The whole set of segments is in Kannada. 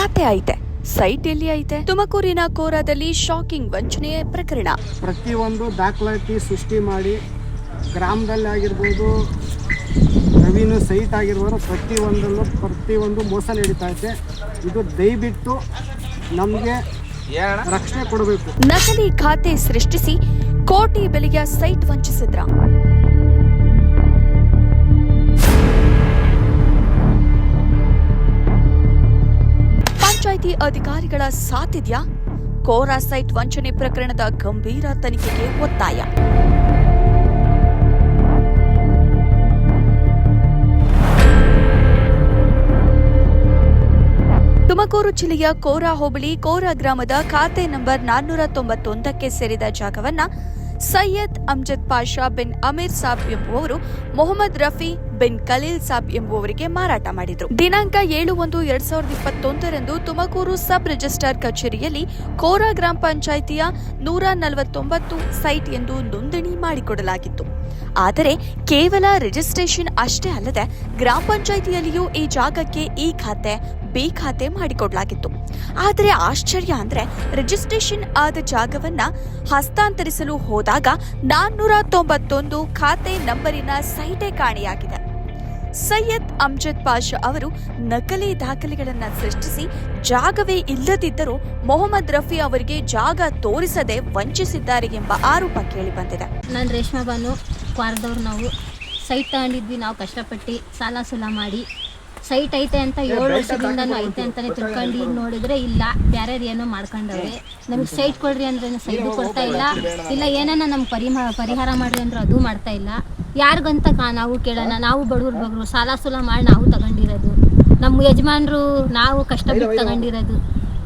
ಖಾತೆ ಐತೆ, ಸೈಟ್ ಎಲ್ಲಿ ಐತೆ? ತುಮಕೂರಿನ ಕೋರಾದಲ್ಲಿ ಶಾಕಿಂಗ್ ವಂಚನೆಯ ಪ್ರಕರಣ. ಪ್ರತಿಯೊಂದು ದಾಖಲಾತಿ ಸೃಷ್ಟಿ ಮಾಡಿ ಗ್ರಾಮದಲ್ಲಿ ಆಗಿರ್ಬೋದು, ರೆವಿನ್ಯೂ ಸೈಟ್ ಆಗಿರ್ಬೋದು, ಪ್ರತಿಯೊಂದು ಮೋಸ ನಡೀತಾ ಐತೆ. ಇದು ದಯವಿಟ್ಟು ನಮಗೆ ರಕ್ಷಣೆ ಕೊಡಬೇಕು. ನಕಲಿ ಖಾತೆ ಸೃಷ್ಟಿಸಿ ಕೋಟಿ ಬೆಲೆಯ ಸೈಟ್ ವಂಚಿಸಿದ್ರ. ಪಂಚಾಯಿತಿ ಅಧಿಕಾರಿಗಳ ಸಾಥಿದ್ಯಾ? ಕೋರಾ ಸೈಟ್ ವಂಚನೆ ಪ್ರಕರಣದ ಗಂಭೀರ ತನಿಖೆಗೆ ಒತ್ತಾಯ. ತುಮಕೂರು ಜಿಲ್ಲೆಯ ಕೋರಾ ಹೋಬಳಿ ಕೋರಾ ಗ್ರಾಮದ ಖಾತೆ ನಂಬರ್ 491ಕ್ಕೆ ಸೇರಿದ ಜಾಗವನ್ನ ಸೈಯದ್ ಅಮ್ಜದ್ ಪಾಷಾ ಬಿನ್ ಅಮೀರ್ ಸಾಬ್ ಎಂಬುವವರು ಮೊಹಮ್ಮದ್ ರಫಿ ಬಿನ್ ಖಲೀಲ್ ಸಾಬ್ ಎಂಬುವರಿಗೆ ಮಾರಾಟ ಮಾಡಿದರು. ದಿನಾಂಕ 7/1/2021 ತುಮಕೂರು ಸಬ್ ರಿಜಿಸ್ಟ್ರಾರ್ ಕಚೇರಿಯಲ್ಲಿ ಕೋರಾ ಗ್ರಾಮ ಪಂಚಾಯಿತಿಯ 149 ಸೈಟ್ ಎಂದು ನೋಂದಣಿ ಮಾಡಿಕೊಡಲಾಗಿತ್ತು. ಆದರೆ ಕೇವಲ ರಿಜಿಸ್ಟ್ರೇಷನ್ ಅಷ್ಟೇ ಅಲ್ಲದೆ ಗ್ರಾಮ ಪಂಚಾಯಿತಿಯಲ್ಲಿಯೂ ಈ ಜಾಗಕ್ಕೆ ಈ ಖಾತೆ ಬಿ ಖಾತೆ ಮಾಡಿಕೊಡಲಾಗಿತ್ತು. ಆದರೆ ಆಶ್ಚರ್ಯ ಅಂದ್ರೆ ರಿಜಿಸ್ಟ್ರೇಷನ್ ಆದ ಜಾಗವನ್ನ ಹಸ್ತಾಂತರಿಸಲು ಹೋದಾಗ 491 ಖಾತೆ ನಂಬರಿನ ಸೈಟೇ ಕಾಣೆಯಾಗಿದೆ. ಸೈಯದ್ ಅಮ್ಜದ್ ಪಾಷಾ ಅವರು ನಕಲಿ ದಾಖಲೆಗಳನ್ನು ಸೃಷ್ಟಿಸಿ ಜಾಗವೇ ಇಲ್ಲದಿದ್ದರೂ ಮೊಹಮ್ಮದ್ ರಫಿ ಅವರಿಗೆ ಜಾಗ ತೋರಿಸದೆ ವಂಚಿಸಿದ್ದಾರೆ ಎಂಬ ಆರೋಪ ಕೇಳಿಬಂದಿದೆ. ನಾನು ರೇಷ್ಮಾ ಬಾನು ಕ್ವಾರದವ್ರು. ನಾವು ಸೈಟ್ ತಗೊಂಡಿದ್ವಿ. ನಾವು ಕಷ್ಟಪಟ್ಟು ಸಾಲ ಸುಲ ಮಾಡಿ ಸೈಟ್ ಐತೆ ಅಂತ 7 ವರ್ಷದಿಂದನೂ ಐತೆ ಅಂತಾನೆ ತಿಳ್ಕೊಂಡು ಈಗ ನೋಡಿದ್ರೆ ಇಲ್ಲ, ಬೇರೆ ಏನೋ ಮಾಡ್ಕೊಂಡವ್ರೆ. ನಮ್ಗೆ ಸೈಟ್ ಕೊಡ್ರಿ ಅಂದ್ರೆ ಸೈಟು ಕೊಡ್ತಾ ಇಲ್ಲ ಏನನ್ನ ನಮ್ಗೆ ಪರಿಹಾರ ಮಾಡ್ರಿ ಅಂದ್ರೆ ಅದು ಮಾಡ್ತಾ ಇಲ್ಲ. ಯಾರಿಗಂತ ನಾವು ಕೇಳೋಣ? ನಾವು ಬಡವ್ರು ಸಾಲ ಸುಲ ಮಾಡಿ ನಾವು ತಗೊಂಡಿರೋದು. ನಮ್ಮ ಯಜಮಾನ್ರು ನಾವು ಕಷ್ಟಪಟ್ಟು ತಗೊಂಡಿರೋದು.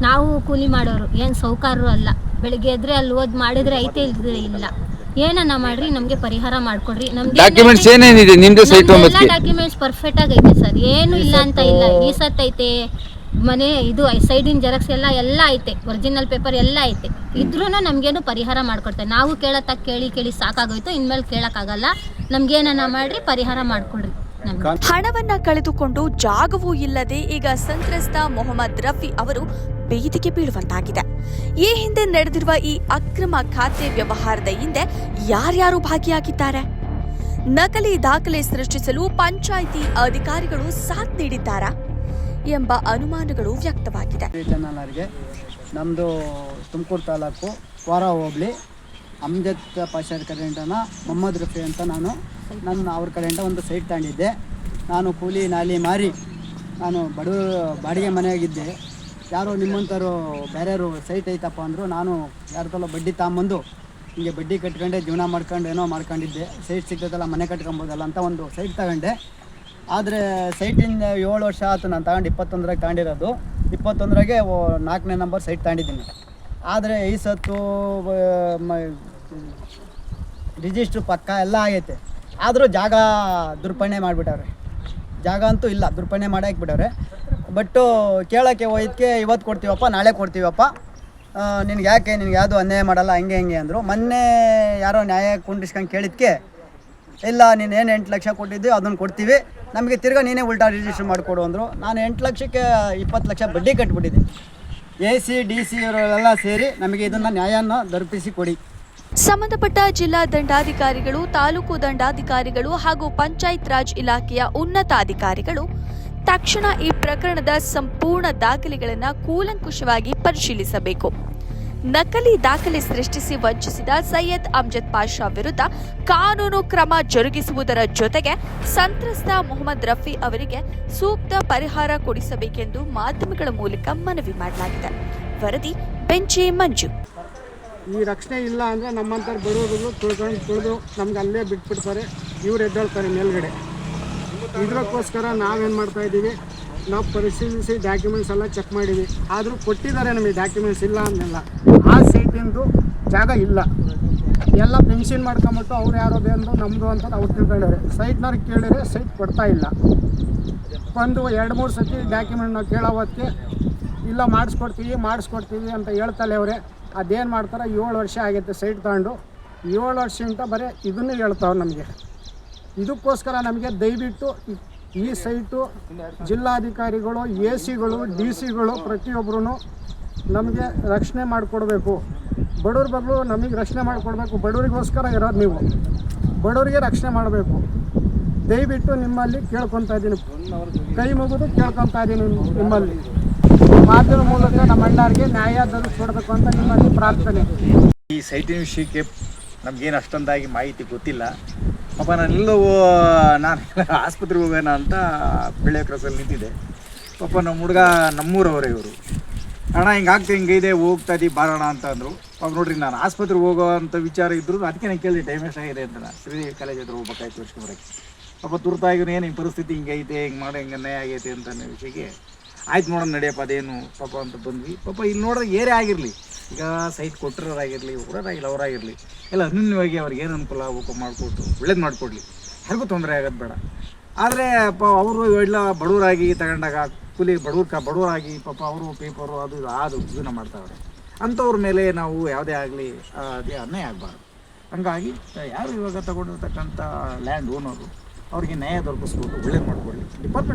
ನಾವು ಕೂಲಿ ಮಾಡೋರು, ಏನು ಸೌಕಾರರು ಅಲ್ಲ. ಬೆಳಿಗ್ಗೆ ಎದ್ರೆ ಅಲ್ಲಿ ಮಾಡಿದ್ರೆ ಐತೆ, ಇಲ್ದಿದ್ರೆ ಇಲ್ಲ. ಏನನ್ನ ಮಾಡ್ರಿ, ನಮ್ಗೆ ಪರಿಹಾರ ಮಾಡ್ಕೊಡ್ರಿ. ನಮ್ಗೆ ಡಾಕ್ಯುಮೆಂಟ್ಸ್ ಪರ್ಫೆಕ್ಟ್ ಆಗಿ ಐತೆ ಸರ್, ಏನು ಇಲ್ಲ ಅಂತ ಇಲ್ಲ. ಈ ಸತ್ ಐತೆ, ಮನೆ ಇದು ಸೈಡಿನ ಜೆರಾಕ್ಸ್ ಎಲ್ಲ ಐತೆ, ಒರಿಜಿನಲ್ ಪೇಪರ್ ಎಲ್ಲ ಐತೆ. ಇದ್ರೂ ನಮ್ಗೇನು ಪರಿಹಾರ ಮಾಡ್ಕೊಡ್ತಾರೆ. ನಾವು ಕೇಳತ್ತ ಕೇಳಿ ಸಾಕಾಗೋಯ್ತು, ಇನ್ಮೇಲೆ ಕೇಳಕ್ಕಾಗಲ್ಲ. ನಮ್ಗೇನನ್ನ ಮಾಡ್ರಿ, ಪರಿಹಾರ ಮಾಡ್ಕೊಡ್ರಿ. ಹಣವನ್ನ ಕಳೆದುಕೊಂಡು ಜಾಗವೂ ಇಲ್ಲದೆ ಈಗ ಸಂತ್ರಸ್ತ ಮೊಹಮ್ಮದ್ ರಫಿ ಅವರು ಬೀದಿಗೆ ಬೀಳುವಂತಾಗಿದೆ. ಈ ಹಿಂದೆ ನಡೆದಿರುವ ಈ ಅಕ್ರಮ ಖಾತೆ ವ್ಯವಹಾರದ ಹಿಂದೆ ಯಾರ್ಯಾರು ಭಾಗಿಯಾಗಿದ್ದಾರೆ? ನಕಲಿ ದಾಖಲೆ ಸೃಷ್ಟಿಸಲು ಪಂಚಾಯಿತಿ ಅಧಿಕಾರಿಗಳು ಸಾಥ್ ನೀಡಿದ್ದಾರಾ ಎಂಬ ಅನುಮಾನಗಳು ವ್ಯಕ್ತವಾಗಿದೆ. ನಮ್ಮದು ತುಮಕೂರು ತಾಲೂಕು ಕೋರಾ ಹೋಬಳಿ ಅಮ್ಜದ್ ಪಾಷಾ ಕಡೆಯಿಂದ ಮೊಹಮ್ಮದ್ ರಫಿ ಅಂತ ನಾನು ಅವ್ರ ಕಡೆಯಿಂದ ಒಂದು ಸೈಟ್ ತಗೊಂಡಿದ್ದೆ. ನಾನು ಕೂಲಿ ನಾಲಿ ಮಾರಿ ನಾನು ಬಾಡಿಗೆ ಮನೆಯಾಗಿದ್ದೆ. ಯಾರೋ ನಿಮ್ಮಂಥವ್ರು ಬೇರೆಯವರು ಸೈಟ್ ಐತಪ್ಪ ಅಂದರು. ನಾನು ಯಾರ್ದಲ್ಲ ಬಡ್ಡಿ ತಗೊಂಬಂದು ಹಿಂಗೆ ಬಡ್ಡಿ ಕಟ್ಕೊಂಡೆ ಜೀವನ ಮಾಡ್ಕೊಂಡು ಮಾಡ್ಕೊಂಡಿದ್ದೆ. ಸೈಟ್ ಸಿಗ್ತದಲ್ಲ, ಮನೆ ಕಟ್ಕೊಬೋದಲ್ಲ ಅಂತ ಒಂದು ಸೈಟ್ ತಗೊಂಡೆ. ಆದರೆ ಸೈಟಿಂದ 7 ವರ್ಷ ಆಯ್ತು. ನಾನು ತಗೊಂಡು 21ರಾಗೆ ತಗೊಂಡಿರೋದು. 21ರಾಗೆ 4ನೇ ನಂಬರ್ ಸೈಟ್ ತಗೊಂಡಿದ್ದೀನಿ. ಆದರೆ ಈ ಸತ್ತು ರಿಜಿಸ್ಟ್ರು ಪಕ್ಕ ಎಲ್ಲ ಆಗೈತೆ. ಆದರೂ ಜಾಗ ದುರ್ಪಣೆ ಮಾಡಿಬಿಟ್ಟವ್ರೆ. ಜಾಗ ಅಂತೂ ಇಲ್ಲ, ದುರ್ಪಣೆ ಮಾಡಾಕ್ಬಿಟ್ಟವ್ರೆ. ಬಟ್ಟು ಕೇಳೋಕ್ಕೆ ಹೋಯ್ದಕ್ಕೆ ಇವತ್ತು ಕೊಡ್ತೀವಪ್ಪ, ನಾಳೆ ಕೊಡ್ತೀವಪ್ಪ, ನಿನಗೆ ಯಾವುದು ಅನ್ಯಾಯ ಮಾಡಲ್ಲ, ಹಂಗೆ ಅಂದರು. ಮೊನ್ನೆ ಯಾರೋ ನ್ಯಾಯ ಕುಂಡಿಸ್ಕೊಂಡು ಕೇಳಿದ್ಕೆ ಇಲ್ಲ, ನೀನು ಏನು 8 ಲಕ್ಷ ಕೊಟ್ಟಿದ್ದೀವಿ ಅದನ್ನು ಕೊಡ್ತೀವಿ, ನಮಗೆ ತಿರ್ಗಾ ನೀನೇ ಉಲ್ಟಾ ರಿಜಿಸ್ಟ್ರ್ ಮಾಡಿಕೊಡು ಅಂದರು. ನಾನು 8 ಲಕ್ಷಕ್ಕೆ 20 ಲಕ್ಷ ಬಡ್ಡಿ ಕಟ್ಬಿಟ್ಟಿದ್ದೀನಿ. AC DC ಇವರೆಲ್ಲ ಸೇರಿ ನಮಗೆ ಇದನ್ನು ನ್ಯಾಯನ ದೊರಕಿಸಿ ಕೊಡಿ. ಸಂಬಂಧಪಟ್ಟ ಜಿಲ್ಲಾ ದಂಡಾಧಿಕಾರಿಗಳು, ತಾಲೂಕು ದಂಡಾಧಿಕಾರಿಗಳು ಹಾಗೂ ಪಂಚಾಯತ್ ರಾಜ್ ಇಲಾಖೆಯ ಉನ್ನತಾಧಿಕಾರಿಗಳು ತಕ್ಷಣ ಈ ಪ್ರಕರಣದ ಸಂಪೂರ್ಣ ದಾಖಲೆಗಳನ್ನು ಕೂಲಂಕುಷವಾಗಿ ಪರಿಶೀಲಿಸಬೇಕು. ನಕಲಿ ದಾಖಲೆ ಸೃಷ್ಟಿಸಿ ವಂಚಿಸಿದ ಸೈಯದ್ ಅಮ್ಜದ್ ಪಾಷಾ ವಿರುದ್ಧ ಕಾನೂನು ಕ್ರಮ ಜರುಗಿಸುವುದರ ಜೊತೆಗೆ ಸಂತ್ರಸ್ತ ಮೊಹಮ್ಮದ್ ರಫಿ ಅವರಿಗೆ ಸೂಕ್ತ ಪರಿಹಾರ ಕೊಡಿಸಬೇಕೆಂದು ಮಾಧ್ಯಮಗಳ ಮೂಲಕ ಮನವಿ ಮಾಡಲಾಗಿದೆ. ವರದಿ ಬೆಂಚೆ ಮಂಜು. ಈ ರಕ್ಷಣೆ ಇಲ್ಲ ಅಂದರೆ ನಮ್ಮಂಥವ್ರು ಬರೋದು ತುಳಿದು ನಮ್ಗೆ ಅಲ್ಲೇ ಬಿಟ್ಬಿಡ್ತಾರೆ. ಇವ್ರು ಎದ್ದೇಳ್ತಾರೆ ಮೇಲ್ಗಡೆ. ಇದಕ್ಕೋಸ್ಕರ ನಾವೇನು ಮಾಡ್ತಾಯಿದ್ದೀವಿ, ನಾವು ಪರಿಶೀಲಿಸಿ ಡಾಕ್ಯುಮೆಂಟ್ಸ್ ಎಲ್ಲ ಚೆಕ್ ಮಾಡಿದ್ವಿ. ಆದರೂ ಕೊಟ್ಟಿದ್ದಾರೆ ನಮಗೆ ಡಾಕ್ಯುಮೆಂಟ್ಸ್, ಇಲ್ಲ ಅನ್ನಲ್ಲ. ಆ ಸೈಟಿಂದು ಜಾಗ ಇಲ್ಲ, ಎಲ್ಲ ಪೆನ್ಷನ್ ಮಾಡ್ಕೊಂಬಿಟ್ಟು ಅವ್ರು ಯಾರೋ ಬಂದು ನಮ್ಮದು ಅಂತ ಅವ್ರು ತಿಳ್ಕೊಂಡವ್ರೆ. ಸೈಟ್ನವ್ರಿಗೆ ಕೇಳಿದ್ರೆ ಸೈಟ್ ಕೊಡ್ತಾ ಇಲ್ಲ. ಒಂದು 2-3 ಸತಿ ಡಾಕ್ಯುಮೆಂಟ್ ನಾವು ಕೇಳೋದಕ್ಕೆ ಇಲ್ಲ ಮಾಡಿಸ್ಕೊಡ್ತೀವಿ ಅಂತ ಹೇಳ್ತಲೇ ಅವರೇ. ಅದೇನು ಮಾಡ್ತಾರೆ, 7 ವರ್ಷ ಆಗೈತೆ ಸೈಟ್ ತಗೊಂಡು. 7 ವರ್ಷದಿಂದ ಬರೀ ಇದನ್ನೇ ಹೇಳ್ತಾವ್ರು ನಮಗೆ. ಇದಕ್ಕೋಸ್ಕರ ನಮಗೆ ದಯವಿಟ್ಟು ಈ ಸೈಟು ಜಿಲ್ಲಾಧಿಕಾರಿಗಳು, AC ಗಳು, DC ಗಳು ಪ್ರತಿಯೊಬ್ಬರೂ ನಮಗೆ ರಕ್ಷಣೆ ಮಾಡಿಕೊಡ್ಬೇಕು. ಬಡವ್ರ ಬಗ್ಲು ನಮಗೆ ರಕ್ಷಣೆ ಮಾಡಿಕೊಡ್ಬೇಕು. ಬಡವರಿಗೋಸ್ಕರ ಇರೋದು ನೀವು, ಬಡವರಿಗೆ ರಕ್ಷಣೆ ಮಾಡಬೇಕು. ದಯವಿಟ್ಟು ನಿಮ್ಮಲ್ಲಿ ಕೇಳ್ಕೊತಾ ಇದ್ದೀನಿ, ಕೈ ಮುಗಿದು ಕೇಳ್ಕೊತಾ ಇದ್ದೀನಿ ನಿಮ್ಮಲ್ಲಿ. ಮಾಧ್ಯಮ ಮೂಲಕ ನಮ್ಮ ಅಣ್ಣಾರಿಗೆ ನ್ಯಾಯ ಕೊಡಬೇಕು ಅಂತ ನಿಮ್ಮಲ್ಲಿ ಪ್ರಾರ್ಥನೆ. ಈ ಸೈಟಿನ ವಿಷಯಕ್ಕೆ ನಮಗೇನು ಅಷ್ಟೊಂದಾಗಿ ಮಾಹಿತಿ ಗೊತ್ತಿಲ್ಲ. ಪಾಪ ನಾನು ಆಸ್ಪತ್ರೆಗೆ ಹೋಗೋಣ ಅಂತ ಬೆಳೆ ಕ್ರಾಸಲ್ಲಿ ನಿಂತಿದ್ದೆ. ಪಾಪ ನಮ್ಮ ಹುಡುಗ ನಮ್ಮೂರವರೇ ಇವರು. ಅಣ್ಣ ಹಿಂಗಿದೆ ಹೋಗ್ತಾ ಇದ್ದೀವಿ ಬಾರೋಣ ಅಂತ ಅಂದರು. ಪಾಪ ನೋಡ್ರಿ, ನಾನು ಆಸ್ಪತ್ರೆಗೆ ಹೋಗೋ ಅಂಥ ವಿಚಾರ ಇದ್ರು ಅದಕ್ಕೆ ನಾನು ಕೇಳಿದೆ ಟೈಮ್ ಎಷ್ಟಾಗಿದೆ ಅಂತ. ಶ್ರೀದೇವಿ ಕಾಲೇಜ್ ಹತ್ರ ಹೋಗ್ಬೇಕಾಯ್ತು ತೋರಿಸ್ಕೊಂಬರಕ್ಕೆ. ಪಾಪ ತುರ್ತಾಗಿರೋ ಏನು ಹಿಂಗೆ ಪರಿಸ್ಥಿತಿ ಹಿಂಗೈತೆ, ಹಿಂಗೆ ಮಾಡಿ ಹಿಂಗೆ ಅನ್ಯಾಯ ಆಗೈತೆ ಅಂತ ಅನ್ನೋ ವಿಷಯಕ್ಕೆ ಆಯ್ತು ನೋಡೋಣ ನಡಿಯಪ್ಪ ಅದೇನು ಪಾಪ ಅಂತ ಬಂದ್ವಿ. ಪಾಪ ಇಲ್ಲಿ ನೋಡಿದ್ರೆ ಏರೇ ಆಗಿರಲಿ, ಈಗ ಸೈಟ್ ಕೊಟ್ಟಿರೋರಾಗಿರಲಿ, ಊರಾಗಿಲ್ಲ ಅವರಾಗಿರಲಿ, ಎಲ್ಲ ಅನ್ಯೂನ್ಯವಾಗಿ ಅವ್ರಿಗೆ ಏನು ಅನುಕೂಲ ಆಗಬೇಕು ಮಾಡಿಕೊಟ್ಟು ಒಳ್ಳೇದು ಮಾಡಿಕೊಡ್ಲಿ, ಯಾರಿಗೂ ತೊಂದರೆ ಆಗೋದು ಬೇಡ. ಆದರೆ ಅವರು ಎಲ್ಲ ಬಡವರಾಗಿ ತಗೊಂಡಾಗ ಕೂಲಿ ಬಡವರಾಗಿ ಪಾಪ ಅವರು ಪೇಪರು ಅದು ಇದನ್ನು ಮಾಡ್ತಾವ್ರೆ. ಅಂಥವ್ರ ಮೇಲೆ ನಾವು ಯಾವುದೇ ಆಗಲಿ ಅದೇ ಅನ್ಯಾಯ ಆಗಬಾರ್ದು. ಹಂಗಾಗಿ ಯಾರು ಇವಾಗ ತಗೊಂಡಿರ್ತಕ್ಕಂಥ ಲ್ಯಾಂಡ್ ಓನರು ಅವ್ರಿಗೆ ನ್ಯಾಯ ದೊರಕಿಸ್ಬೋದು, ಒಳ್ಳೇದು ಮಾಡಿಕೊಡ್ಲಿ. ಡಿಪಾರ್ಟ್ಮೆಂಟ್